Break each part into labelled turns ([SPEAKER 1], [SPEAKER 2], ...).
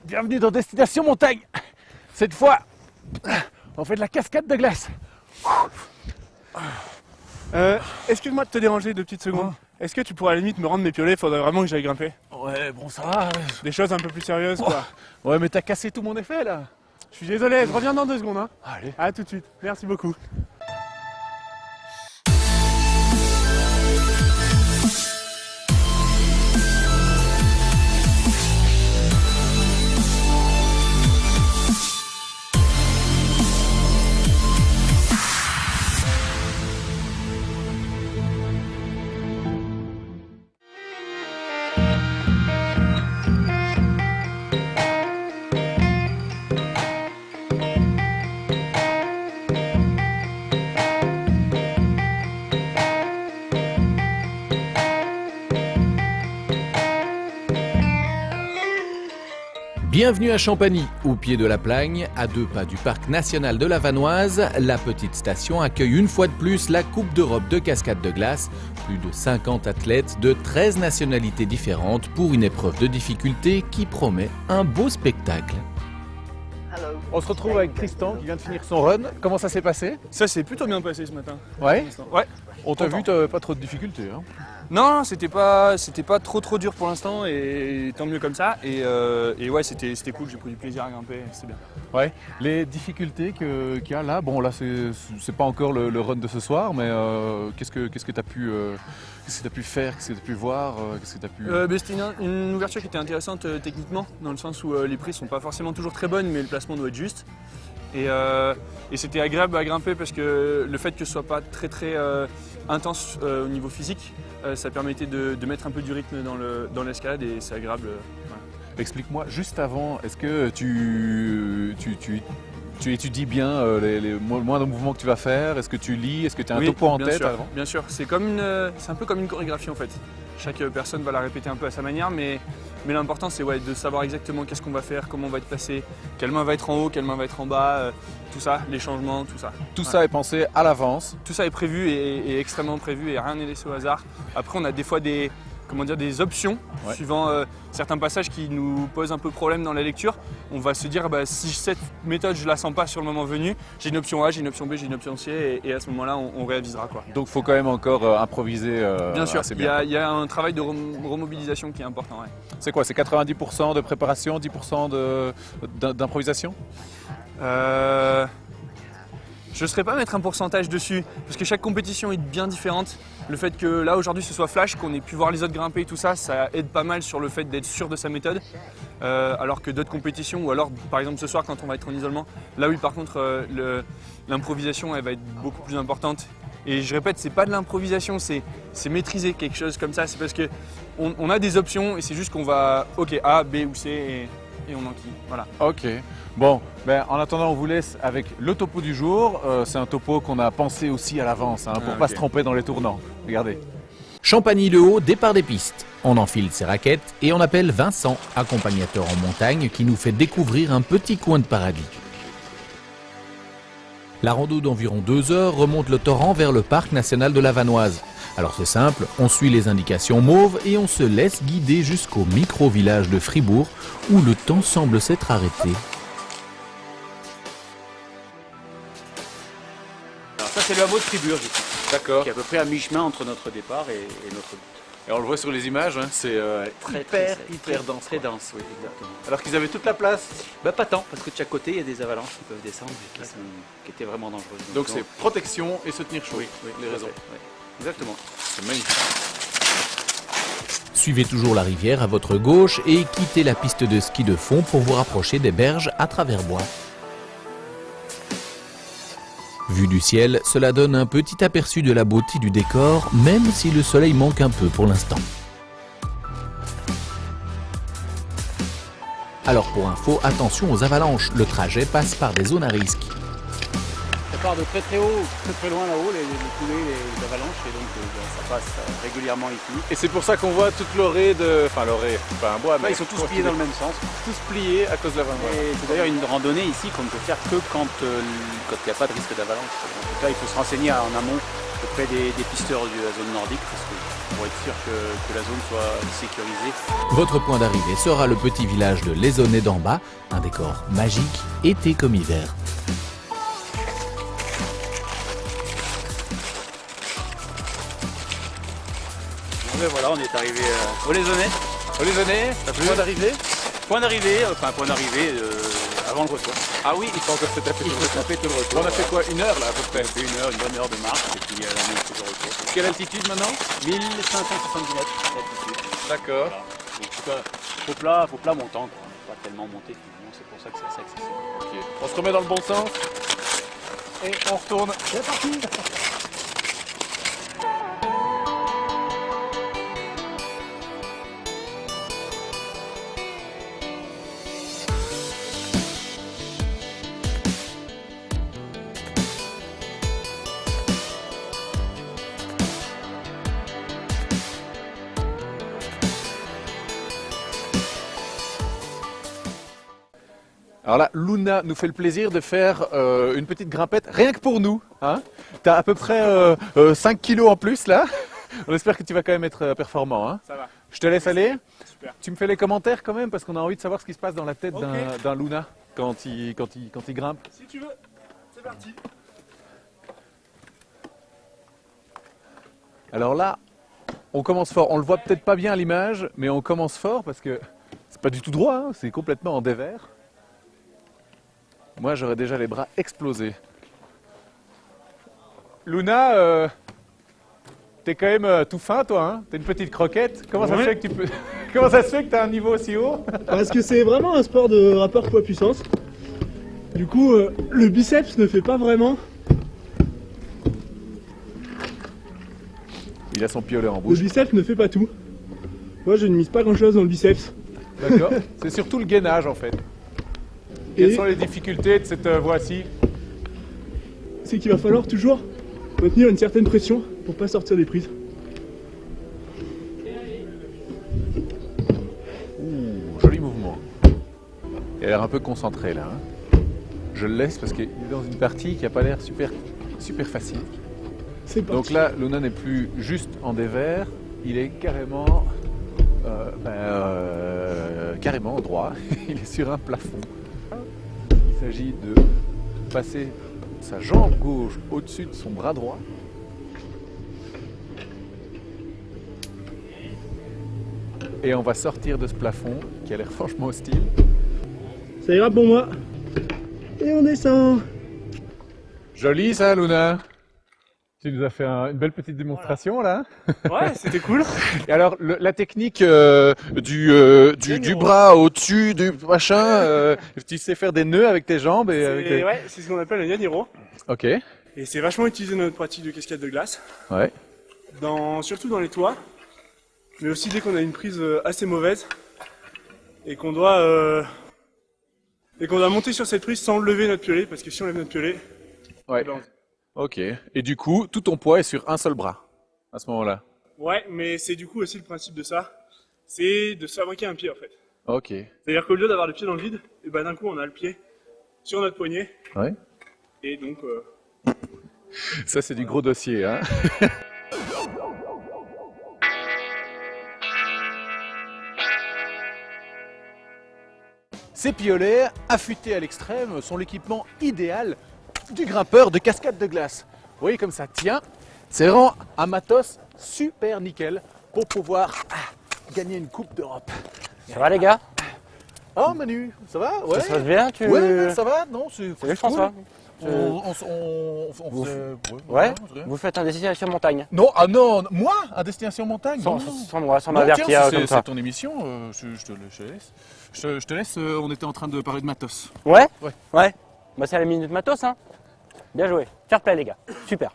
[SPEAKER 1] Bienvenue dans Destination Montagne. Cette fois, on fait de la cascade de glace.
[SPEAKER 2] Excuse-moi de te déranger 2 petites secondes. Est-ce que tu pourrais à la limite me rendre mes piolets? Faudrait vraiment que j'aille grimper.
[SPEAKER 1] Ouais, bon, ça va.
[SPEAKER 2] Des choses un peu plus sérieuses, quoi.
[SPEAKER 1] Ouais, mais t'as cassé tout mon effet là.
[SPEAKER 2] Je suis désolé, je reviens dans 2 secondes. Hein.
[SPEAKER 1] Allez.
[SPEAKER 2] À tout de suite. Merci beaucoup.
[SPEAKER 3] Bienvenue à Champagny, au pied de la Plagne, à 2 pas du parc national de la Vanoise. La petite station accueille une fois de plus la Coupe d'Europe de cascade de glace. Plus de 50 athlètes de 13 nationalités différentes pour une épreuve de difficulté qui promet un beau spectacle.
[SPEAKER 1] On se retrouve avec Tristan qui vient de finir son run. Comment ça s'est passé?
[SPEAKER 2] Ça s'est plutôt bien passé ce matin.
[SPEAKER 1] Ouais.
[SPEAKER 2] Ouais.
[SPEAKER 1] On t'a vu, t'avais pas trop de difficultés. Hein.
[SPEAKER 2] Non, c'était pas trop dur pour l'instant et tant mieux comme ça. Et ouais, c'était cool, j'ai pris du plaisir à grimper, c'était bien.
[SPEAKER 1] Ouais. Les difficultés qu'il y a là, bon là c'est pas encore le run de ce soir, mais qu'est-ce que t'as pu faire, qu'est-ce que t'as pu voir, qu'est-ce que t'as pu...
[SPEAKER 2] C'était une ouverture qui était intéressante techniquement, dans le sens où les prises sont pas forcément toujours très bonnes, mais le placement doit être juste. Et c'était agréable à grimper parce que le fait que ce soit pas très intense au niveau physique, ça permettait de mettre un peu du rythme dans l'escalade et c'est agréable. Voilà.
[SPEAKER 1] Explique-moi, juste avant, est-ce que tu étudies bien les moindres mouvements que tu vas faire? Est-ce que tu lis? Est-ce que tu as un topo en tête avant?
[SPEAKER 2] Bien sûr, c'est un peu comme une chorégraphie en fait. Chaque personne va la répéter un peu à sa manière, mais l'important c'est de savoir exactement qu'est-ce qu'on va faire, comment on va être placé, quelle main va être en haut, quelle main va être en bas, tout ça, les changements, tout ça.
[SPEAKER 1] Tout ça est pensé à l'avance?
[SPEAKER 2] Tout ça est prévu et extrêmement prévu et rien n'est laissé au hasard. Après on a des fois des options, suivant certains passages qui nous posent un peu problème dans la lecture. On va se dire, si cette méthode je la sens pas sur le moment venu, j'ai une option A, j'ai une option B, j'ai une option C et à ce moment-là on réavisera. Quoi.
[SPEAKER 1] Donc il faut quand même encore improviser.
[SPEAKER 2] Bien sûr,
[SPEAKER 1] assez
[SPEAKER 2] il
[SPEAKER 1] bien.
[SPEAKER 2] y a un travail de remobilisation qui est important. Ouais.
[SPEAKER 1] C'est quoi? C'est 90% de préparation, 10% d'improvisation?
[SPEAKER 2] Je ne saurais pas mettre un pourcentage dessus, parce que chaque compétition est bien différente. Le fait que là aujourd'hui ce soit flash, qu'on ait pu voir les autres grimper et tout ça, ça aide pas mal sur le fait d'être sûr de sa méthode. Alors que d'autres compétitions, ou alors par exemple ce soir quand on va être en isolement, là oui par contre l'improvisation elle va être beaucoup plus importante. Et je répète, c'est pas de l'improvisation, c'est maîtriser quelque chose comme ça. C'est parce que on a des options et c'est juste qu'on va OK A, B ou C et on enquille. Voilà.
[SPEAKER 1] Ok. Bon, en attendant, on vous laisse avec le topo du jour. C'est un topo qu'on a pensé aussi à l'avance pour pas se tromper dans les tournants. Regardez.
[SPEAKER 3] Champagny-le-Haut, départ des pistes. On enfile ses raquettes et on appelle Vincent, accompagnateur en montagne, qui nous fait découvrir un petit coin de paradis. La rando d'environ 2 heures remonte le torrent vers le parc national de la Vanoise. Alors c'est simple, on suit les indications mauves et on se laisse guider jusqu'au micro-village de Fribourg où le temps semble s'être arrêté.
[SPEAKER 4] Alors ça c'est le hameau de Fribourg ici,
[SPEAKER 1] D'accord.
[SPEAKER 4] qui est à peu près à mi-chemin entre notre départ et notre but.
[SPEAKER 1] Et on le voit sur les images, c'est hyper dense.
[SPEAKER 4] Très dense, oui, exactement.
[SPEAKER 1] Alors qu'ils avaient toute la place.
[SPEAKER 4] Pas tant, parce que de chaque côté il y a des avalanches qui peuvent descendre et qui étaient vraiment dangereuses.
[SPEAKER 1] Donc c'est protection et se tenir chaud, les raisons.
[SPEAKER 4] Oui. Exactement.
[SPEAKER 1] C'est magnifique.
[SPEAKER 3] Suivez toujours la rivière à votre gauche et quittez la piste de ski de fond pour vous rapprocher des berges à travers bois. Vu du ciel, cela donne un petit aperçu de la beauté du décor, même si le soleil manque un peu pour l'instant. Alors pour info, attention aux avalanches, le trajet passe par des zones à risque.
[SPEAKER 4] Ça part de très très haut, très loin là-haut, les coulées, les avalanches, et donc ça passe régulièrement ici.
[SPEAKER 1] Et c'est pour ça qu'on voit toute l'orée enfin l'orée, pas un bois, mais
[SPEAKER 4] Ils sont tous pliés dans le même sens.
[SPEAKER 1] tous pliés à cause de la Vanoise.
[SPEAKER 4] Et c'est d'ailleurs une randonnée ici qu'on ne peut faire que quand il n'y a pas de risque d'avalanche. En tout cas, il faut se renseigner en amont auprès des pisteurs de la zone nordique, parce que pour être sûr que la zone soit sécurisée.
[SPEAKER 3] Votre point d'arrivée sera le petit village de Lézonnet d'en bas, un décor magique, été comme hiver.
[SPEAKER 4] Bon, ben voilà, on est arrivé au Lézonnet.
[SPEAKER 1] Au Lézonnet, t'as point d'arrivée?
[SPEAKER 4] Point d'arrivée, avant le retour.
[SPEAKER 1] Ah oui, il faut encore se taper
[SPEAKER 4] Il
[SPEAKER 1] tout le
[SPEAKER 4] faut
[SPEAKER 1] retour.
[SPEAKER 4] taper tout le retour.
[SPEAKER 1] On a fait quoi, 1 heure là à peu près?
[SPEAKER 4] On a fait une bonne heure de marche et puis la moitié de retour.
[SPEAKER 1] Quelle altitude maintenant?
[SPEAKER 4] 1570 mètres d'altitude.
[SPEAKER 1] D'accord.
[SPEAKER 4] Voilà. Donc, faut plat montant, quoi. Pas tellement monté finalement, c'est pour ça que c'est assez accessible.
[SPEAKER 1] Ok. On se remet dans le bon sens et on retourne.
[SPEAKER 4] C'est parti.
[SPEAKER 1] Alors là, Luna nous fait le plaisir de faire une petite grimpette, rien que pour nous. Hein. Tu as à peu près 5 kilos en plus là. On espère que tu vas quand même être performant. Hein.
[SPEAKER 2] Ça va.
[SPEAKER 1] Je te laisse aller.
[SPEAKER 2] Super.
[SPEAKER 1] Tu me fais les commentaires quand même parce qu'on a envie de savoir ce qui se passe dans la tête
[SPEAKER 2] Ok.
[SPEAKER 1] d'un Luna quand il grimpe.
[SPEAKER 2] Si tu veux, c'est parti.
[SPEAKER 1] Alors là, on commence fort. On le voit peut-être pas bien à l'image, mais on commence fort parce que c'est pas du tout droit, hein. C'est complètement en dévers. Moi, j'aurais déjà les bras explosés. Luna, t'es quand même tout fin, toi, hein? T'es une petite croquette. Comment ça se
[SPEAKER 5] Ouais.
[SPEAKER 1] fait que tu peux... Comment ça se fait que t'as un niveau aussi haut?
[SPEAKER 5] Parce que c'est vraiment un sport de rapport poids-puissance. Du coup, le biceps ne fait pas vraiment.
[SPEAKER 1] Il a son piolet en
[SPEAKER 5] Le
[SPEAKER 1] bouche.
[SPEAKER 5] biceps ne fait pas tout. Moi, je ne mise pas grand-chose dans le biceps.
[SPEAKER 1] D'accord. C'est surtout le gainage en fait. Quelles
[SPEAKER 5] Et
[SPEAKER 1] sont les difficultés de cette voie-ci?
[SPEAKER 5] c'est qu'il va falloir toujours maintenir une certaine pression pour pas sortir des prises.
[SPEAKER 1] Ouh, joli mouvement. Il a l'air un peu concentré là. Hein. Je le laisse parce qu'il est dans une partie qui n'a pas l'air super facile.
[SPEAKER 5] C'est parti.
[SPEAKER 1] Donc là, Luna n'est plus juste en dévers, il est carrément, carrément droit. Il est sur un plafond. Il s'agit de passer sa jambe gauche au-dessus de son bras droit. Et on va sortir de ce plafond qui a l'air franchement hostile.
[SPEAKER 5] Ça ira pour moi. Et on descend.
[SPEAKER 1] Joli ça, Luna. Tu nous as fait une belle petite démonstration là.
[SPEAKER 2] Ouais, c'était cool.
[SPEAKER 1] Et alors la technique du bras au-dessus du machin, tu sais faire des nœuds avec tes jambes et avec les...
[SPEAKER 5] Ouais, c'est ce qu'on appelle un yaniro.
[SPEAKER 1] Ok.
[SPEAKER 5] Et c'est vachement utilisé dans notre pratique de cascade de glace.
[SPEAKER 1] Ouais.
[SPEAKER 5] Surtout dans les toits. Mais aussi dès qu'on a une prise assez mauvaise. Et qu'on doit monter sur cette prise sans lever notre piolet. Parce que si on lève notre piolet,
[SPEAKER 1] Ouais.
[SPEAKER 5] ben,
[SPEAKER 1] Ok. Et du coup, tout ton poids est sur un seul bras à ce moment-là.
[SPEAKER 5] ouais, mais c'est du coup aussi le principe de ça. C'est de se fabriquer un pied en fait.
[SPEAKER 1] Ok.
[SPEAKER 5] C'est-à-dire qu'au lieu d'avoir le pied dans le vide, et ben d'un coup on a le pied sur notre poignet.
[SPEAKER 1] Ouais.
[SPEAKER 5] Et donc
[SPEAKER 1] Ça c'est du gros dossier, hein. Ces piolets, affûtés à l'extrême, sont l'équipement idéal du grimpeur de cascade de glace. Vous voyez comme ça tient. C'est vraiment un matos super nickel pour pouvoir gagner une coupe d'Europe.
[SPEAKER 6] Ça va les gars?
[SPEAKER 1] Oh Manu, ça va? Ouais.
[SPEAKER 6] Ça se passe bien?
[SPEAKER 1] Ouais, ça va? Non, c'est
[SPEAKER 6] Salut François.
[SPEAKER 1] On
[SPEAKER 6] Vous-
[SPEAKER 1] faisait-
[SPEAKER 6] Ouais.
[SPEAKER 1] ouais.
[SPEAKER 6] Vous faites un destination montagne.
[SPEAKER 1] Non, ah non, moi, à Destination Montagne?
[SPEAKER 6] Sans,
[SPEAKER 1] non, non.
[SPEAKER 6] sans moi, sans
[SPEAKER 1] Non,
[SPEAKER 6] m'avertir
[SPEAKER 1] tiens,
[SPEAKER 6] comme
[SPEAKER 1] c'est
[SPEAKER 6] ça.
[SPEAKER 1] ton émission, je te laisse. Je te laisse, on était en train de parler de matos.
[SPEAKER 6] Ouais?
[SPEAKER 1] Ouais.
[SPEAKER 6] Ouais. Bah c'est la minute matos hein. Bien joué. Fair play les gars. Super.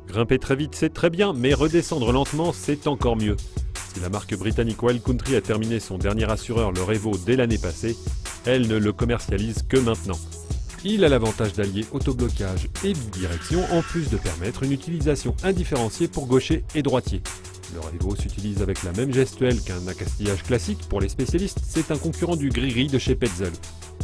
[SPEAKER 7] Grimper très vite, c'est très bien, mais redescendre lentement, c'est encore mieux. Si la marque britannique Wild Country a terminé son dernier assureur, le Revo, dès l'année passée, elle ne le commercialise que maintenant. Il a l'avantage d'allier autoblocage et bidirection, en plus de permettre une utilisation indifférenciée pour gaucher et droitier. Le Revo s'utilise avec la même gestuelle qu'un accastillage classique. Pour les spécialistes, c'est un concurrent du Griri de chez Petzl.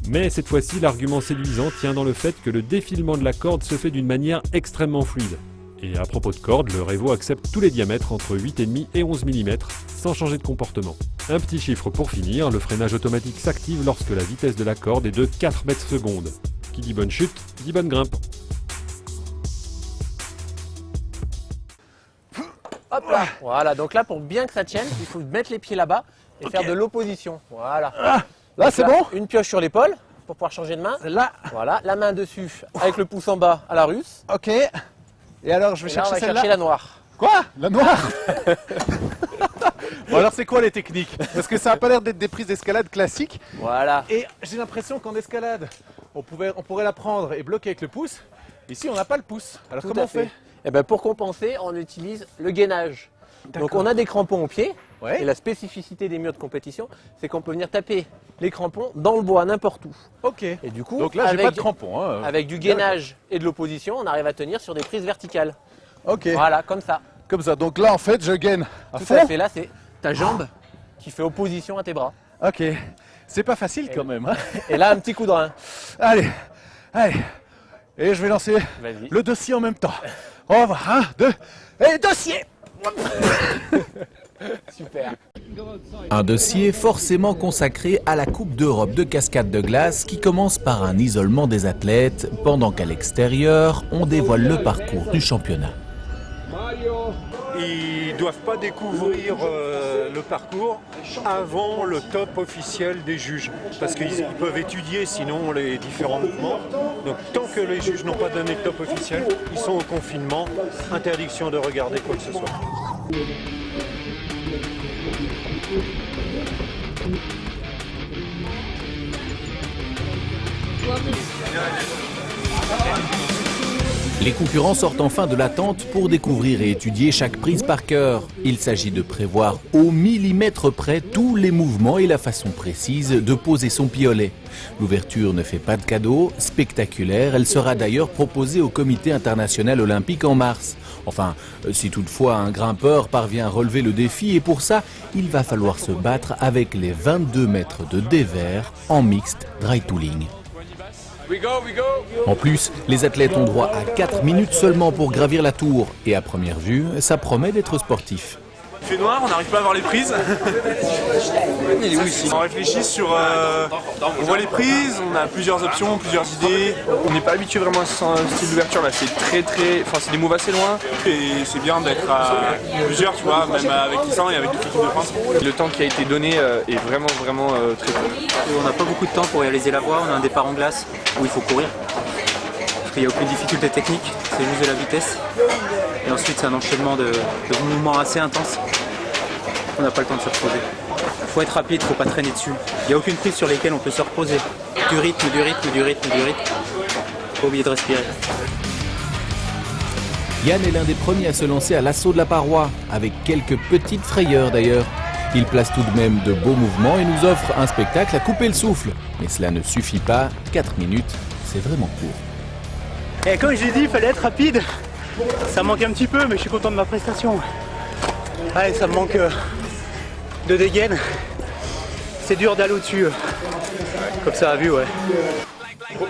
[SPEAKER 7] Mais cette fois-ci, l'argument séduisant tient dans le fait que le défilement de la corde se fait d'une manière extrêmement fluide. Et à propos de corde, le Revo accepte tous les diamètres entre 8,5 et 11 mm, sans changer de comportement. Un petit chiffre pour finir, le freinage automatique s'active lorsque la vitesse de la corde est de 4 mètres secondes. Qui dit bonne chute, dit bonne grimpe.
[SPEAKER 8] Hop là. Voilà, donc là pour bien que ça tienne, il faut mettre les pieds là-bas et faire de l'opposition. Voilà.
[SPEAKER 1] Là, c'est bon?
[SPEAKER 8] Une pioche sur l'épaule pour pouvoir changer de main.
[SPEAKER 1] Là.
[SPEAKER 8] Voilà, la main dessus avec le pouce en bas à la russe.
[SPEAKER 1] Ok. Et alors, je vais
[SPEAKER 8] Et là, on
[SPEAKER 1] chercher
[SPEAKER 8] va
[SPEAKER 1] celle-là.
[SPEAKER 8] chercher la noire.
[SPEAKER 1] Quoi? La noire? Bon, alors, c'est quoi les techniques? Parce que ça n'a pas l'air d'être des prises d'escalade classiques.
[SPEAKER 8] Voilà.
[SPEAKER 1] Et j'ai l'impression qu'en escalade, on pourrait la prendre et bloquer avec le pouce. Ici, on n'a pas le pouce. Alors,
[SPEAKER 8] Tout
[SPEAKER 1] comment
[SPEAKER 8] à
[SPEAKER 1] on fait?
[SPEAKER 8] Eh ben, pour compenser, on utilise le gainage. Donc on a des crampons au pied.
[SPEAKER 1] Ouais.
[SPEAKER 8] Et la spécificité des murs de compétition, c'est qu'on peut venir taper les crampons dans le bois, n'importe où.
[SPEAKER 1] Ok.
[SPEAKER 8] Et du coup,
[SPEAKER 1] Donc là, j'ai pas de crampons. Hein.
[SPEAKER 8] avec du gainage et de l'opposition, on arrive à tenir sur des prises verticales.
[SPEAKER 1] Ok.
[SPEAKER 8] Voilà, comme ça.
[SPEAKER 1] Comme ça. Donc là, en fait, je gaine à
[SPEAKER 8] Tout
[SPEAKER 1] fond.
[SPEAKER 8] à fait, là, c'est ta jambe qui fait opposition à tes bras.
[SPEAKER 1] Ok. C'est pas facile quand même. Hein.
[SPEAKER 8] Et là, un petit coup de rein.
[SPEAKER 1] Allez. Allez. Et je vais lancer
[SPEAKER 8] Vas-y.
[SPEAKER 1] le dossier en même temps. On va. 1, 2. Et dossier.
[SPEAKER 8] Super.
[SPEAKER 3] Un dossier forcément consacré à la Coupe d'Europe de cascade de glace qui commence par un isolement des athlètes pendant qu'à l'extérieur, on dévoile le parcours du championnat.
[SPEAKER 9] Ils ne doivent pas découvrir le parcours avant le top officiel des juges, parce qu'ils peuvent étudier sinon les différents mouvements. Donc tant que les juges n'ont pas donné le top officiel, ils sont au confinement, interdiction de regarder quoi que ce soit.
[SPEAKER 3] Les concurrents sortent enfin de l'attente pour découvrir et étudier chaque prise par cœur. Il s'agit de prévoir au millimètre près tous les mouvements et la façon précise de poser son piolet. L'ouverture ne fait pas de cadeau, spectaculaire, elle sera d'ailleurs proposée au Comité international olympique en mars. Enfin, si toutefois un grimpeur parvient à relever le défi, et pour ça, il va falloir se battre avec les 22 mètres de dévers en mixte dry tooling. En plus, les athlètes ont droit à 4 minutes seulement pour gravir la tour. Et à première vue, ça promet d'être sportif.
[SPEAKER 2] Il fait noir, on n'arrive pas à voir les prises. On réfléchit sur... on voit les prises, on a plusieurs options, plusieurs idées. On n'est pas habitué vraiment à ce style d'ouverture là, c'est c'est des moves assez loin. Et c'est bien d'être à plusieurs, tu vois, même avec Lissan et avec toute l'équipe de France. Le temps qui a été donné est vraiment très court.
[SPEAKER 10] On n'a pas beaucoup de temps pour réaliser la voie, on a un départ en glace où il faut courir. Parce qu'il n'y a aucune difficulté technique, c'est juste de la vitesse. Et ensuite c'est un enchaînement de mouvements assez intenses. On n'a pas le temps de se reposer. Il faut être rapide, il ne faut pas traîner dessus. Il n'y a aucune prise sur lesquelles on peut se reposer. Du rythme. Pas oublier de respirer.
[SPEAKER 3] Yann est l'un des premiers à se lancer à l'assaut de la paroi, avec quelques petites frayeurs d'ailleurs. Il place tout de même de beaux mouvements et nous offre un spectacle à couper le souffle. Mais cela ne suffit pas, 4 minutes, c'est vraiment court.
[SPEAKER 6] Et comme j'ai dit, il fallait être rapide. Ça manque un petit peu, mais je suis content de ma prestation. Ouais, ça me manque de dégaine. C'est dur d'aller au-dessus. Comme ça à vue, ouais.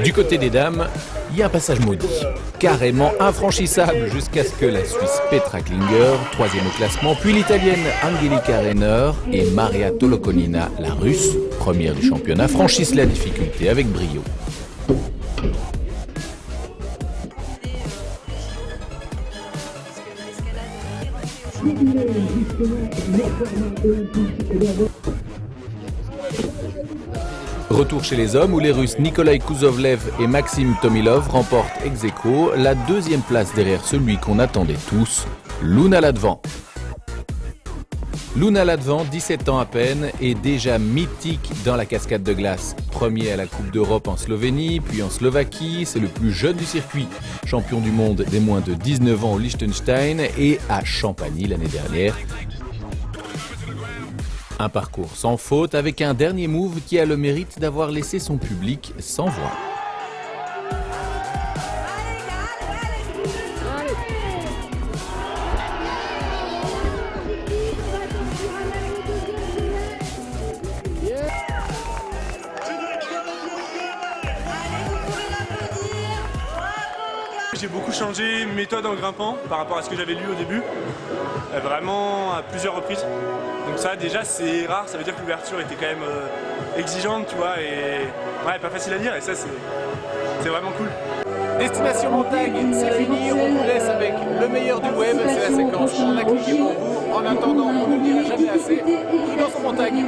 [SPEAKER 3] Du côté des dames, il y a un passage maudit, carrément infranchissable jusqu'à ce que la Suisse Petra Klinger, 3e au classement, puis l'Italienne Angelika Renner et Maria Tolokonina, la Russe, première du championnat, franchissent la difficulté avec brio. Retour chez les hommes où les Russes Nikolai Kuzovlev et Maxime Tomilov remportent ex aequo la 2e place derrière celui qu'on attendait tous, Luna Ladvan. Luna Ladvan, 17 ans à peine, est déjà mythique dans la cascade de glace. Premier à la Coupe d'Europe en Slovénie, puis en Slovaquie, c'est le plus jeune du circuit. Champion du monde des moins de 19 ans au Liechtenstein et à Champagny l'année dernière. Un parcours sans faute avec un dernier move qui a le mérite d'avoir laissé son public sans voix.
[SPEAKER 5] J'ai beaucoup changé méthode en grimpant par rapport à ce que j'avais lu au début, vraiment à plusieurs reprises. Donc ça déjà c'est rare, ça veut dire que l'ouverture était quand même exigeante, tu vois, et ouais, pas facile à lire, et ça c'est vraiment cool.
[SPEAKER 1] Destination montagne, c'est fini, on vous laisse avec le meilleur du web, c'est la séquence on a cliqué pour vous. En attendant, on ne le dira jamais assez, prudence en montagne.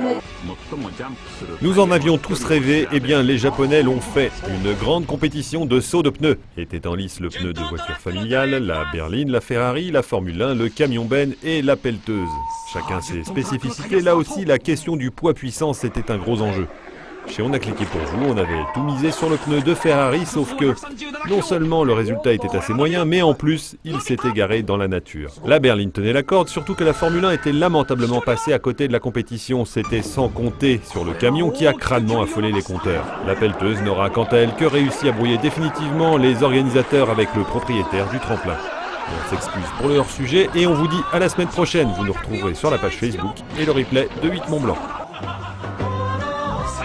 [SPEAKER 7] Nous en avions tous rêvé, et bien les Japonais l'ont fait. Une grande compétition de saut de pneus. Était en lice le pneu de voiture familiale, la berline, la Ferrari, la Formule 1, le camion Ben et la pelleteuse. Chacun ses spécificités, là aussi la question du poids-puissance était un gros enjeu. Chez On a cliqué pour vous, on avait tout misé sur le pneu de Ferrari, sauf que non seulement le résultat était assez moyen, mais en plus, il s'est égaré dans la nature. La berline tenait la corde, surtout que la Formule 1 était lamentablement passée à côté de la compétition. C'était sans compter sur le camion qui a crânement affolé les compteurs. La pelleteuse n'aura quant à elle que réussi à brouiller définitivement les organisateurs avec le propriétaire du tremplin. On s'excuse pour le hors-sujet et on vous dit à la semaine prochaine. Vous nous retrouverez sur la page Facebook et le replay de 8 Mont Blanc.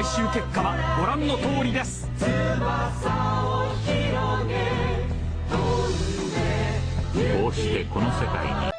[SPEAKER 11] 最終結果はご覧の通りです。こうしてこの世界に